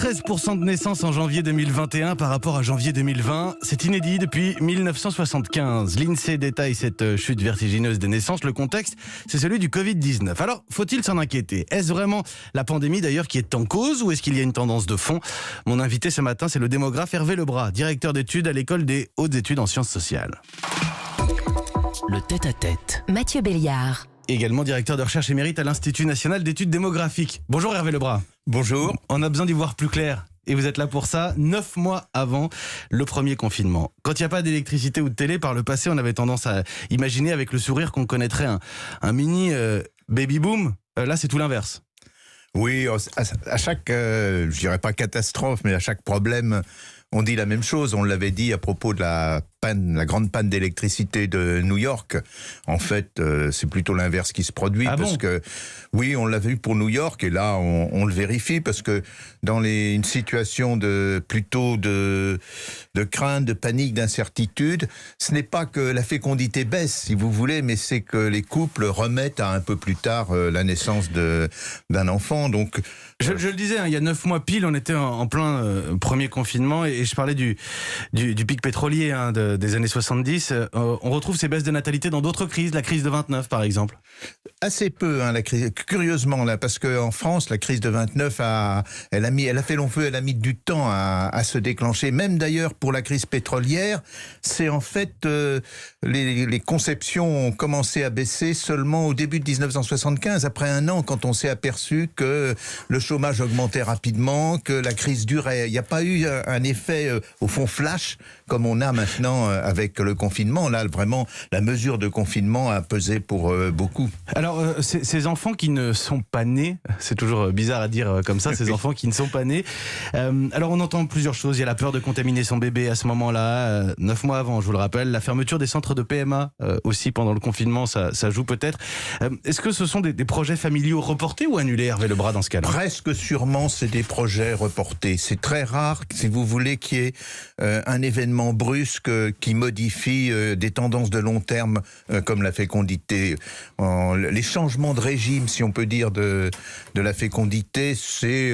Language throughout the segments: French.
13% de naissances en janvier 2021 par rapport à janvier 2020. C'est inédit depuis 1975. L'INSEE détaille cette chute vertigineuse des naissances. Le contexte, c'est celui du Covid-19. Alors, faut-il s'en inquiéter? Est-ce vraiment la pandémie d'ailleurs qui est en cause ou est-ce qu'il y a une tendance de fond? Mon invité ce matin, c'est le démographe Hervé Lebras, directeur d'études à l'École des hautes études en sciences sociales. Le tête-à-tête. Mathieu Béliard. Également directeur de recherche émérite à l'Institut national d'études démographiques. Bonjour Hervé Lebras. Bonjour. On a besoin d'y voir plus clair. Et vous êtes là pour ça, 9 mois avant le premier confinement. Quand il n'y a pas d'électricité ou de télé, par le passé, on avait tendance à imaginer avec le sourire qu'on connaîtrait un mini baby-boom. Là, c'est tout l'inverse. Oui, à chaque, je dirais pas catastrophe, mais à chaque problème, on dit la même chose. On l'avait dit à propos de la grande panne d'électricité de New York. En fait, c'est plutôt l'inverse qui se produit. Parce que, oui, on l'a vu pour New York, et là, on le vérifie, parce que dans une situation plutôt de crainte, de panique, d'incertitude, ce n'est pas que la fécondité baisse, si vous voulez, mais c'est que les couples remettent à un peu plus tard la naissance d'un enfant. Donc, je le disais, il y a 9 mois pile, on était en plein premier confinement, et je parlais du pic pétrolier des années 70. On retrouve ces baisses de natalité dans d'autres crises, la crise de 29 par exemple. Assez peu, la crise. Curieusement, là, parce qu'en France, la crise de 29 elle a fait long feu, elle a mis du temps à se déclencher. Même d'ailleurs pour la crise pétrolière, c'est en fait les conceptions ont commencé à baisser seulement au début de 1975, après un an, quand on s'est aperçu que le chômage augmentait rapidement, que la crise durait. Il n'y a pas eu un effet au fond flash comme on a maintenant avec le confinement. Là, vraiment, la mesure de confinement a pesé pour beaucoup. Alors, ces enfants qui ne sont pas nés, c'est toujours bizarre à dire comme ça, ces enfants qui ne sont pas nés. Alors, on entend plusieurs choses. Il y a la peur de contaminer son bébé à ce moment-là. 9 mois avant, je vous le rappelle. La fermeture des centres de PMA aussi pendant le confinement, ça joue peut-être. Est-ce que ce sont des projets familiaux reportés ou annulés, Hervé Lebras, dans ce cas-là? Presque sûrement, c'est des projets reportés. C'est très rare, si vous voulez, qu'il y ait un événement brusque qui modifie des tendances de long terme comme la fécondité. Les changements de régime, si on peut dire, de la fécondité, c'est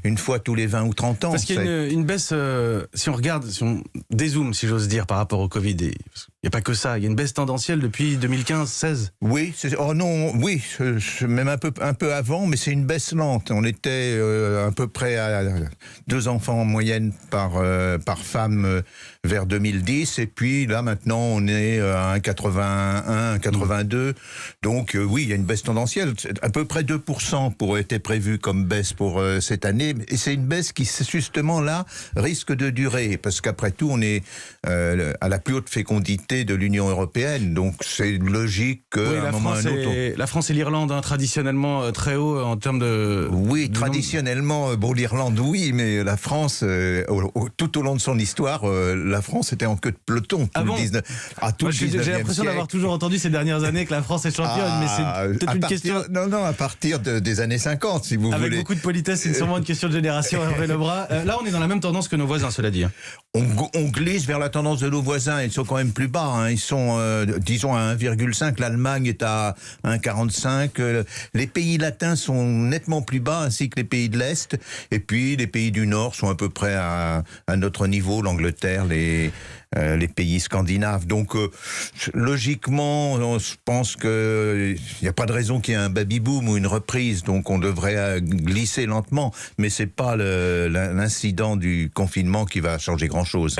une fois tous les 20 ou 30 ans. Parce qu'il y a une baisse, si on regarde, si on dézoome, si j'ose dire, par rapport au Covid. Il n'y a pas que ça, il y a une baisse tendancielle depuis 2015-16. Oui, même un peu avant, mais c'est une baisse lente. On était à peu près à 2 enfants en moyenne par femme vers 2010, et puis là maintenant on est à 1,81, 1,82. Donc oui, il y a une baisse tendancielle. À peu près 2% pourrait être prévu comme baisse pour cette année, et c'est une baisse qui justement là risque de durer, parce qu'après tout on est à la plus haute fécondité de l'Union européenne, donc c'est logique qu'à un moment ou à un autre... La France et l'Irlande, traditionnellement très haut en termes de... Oui, traditionnellement, l'Irlande, oui, mais la France, tout au long de son histoire, la France était en queue de peloton. J'ai l'impression d'avoir toujours entendu ces dernières années que la France est championne, mais c'est peut-être une question... Non, à partir des années 50, si vous voulez. Avec beaucoup de politesse, c'est sûrement une question de génération, Hervé Lebras. Là, on est dans la même tendance que nos voisins, cela dit. On glisse vers la tendance de nos voisins. Ils sont quand même plus bas. Ils sont, disons, à 1,5. L'Allemagne est à 1,45. Les pays latins sont nettement plus bas, ainsi que les pays de l'Est. Et puis, les pays du Nord sont à peu près à notre niveau. L'Angleterre, les pays scandinaves. Donc, logiquement, je pense qu'il n'y a pas de raison qu'il y ait un baby-boom ou une reprise. Donc, on devrait glisser lentement. Mais c'est pas l'incident du confinement qui va changer grand-chose.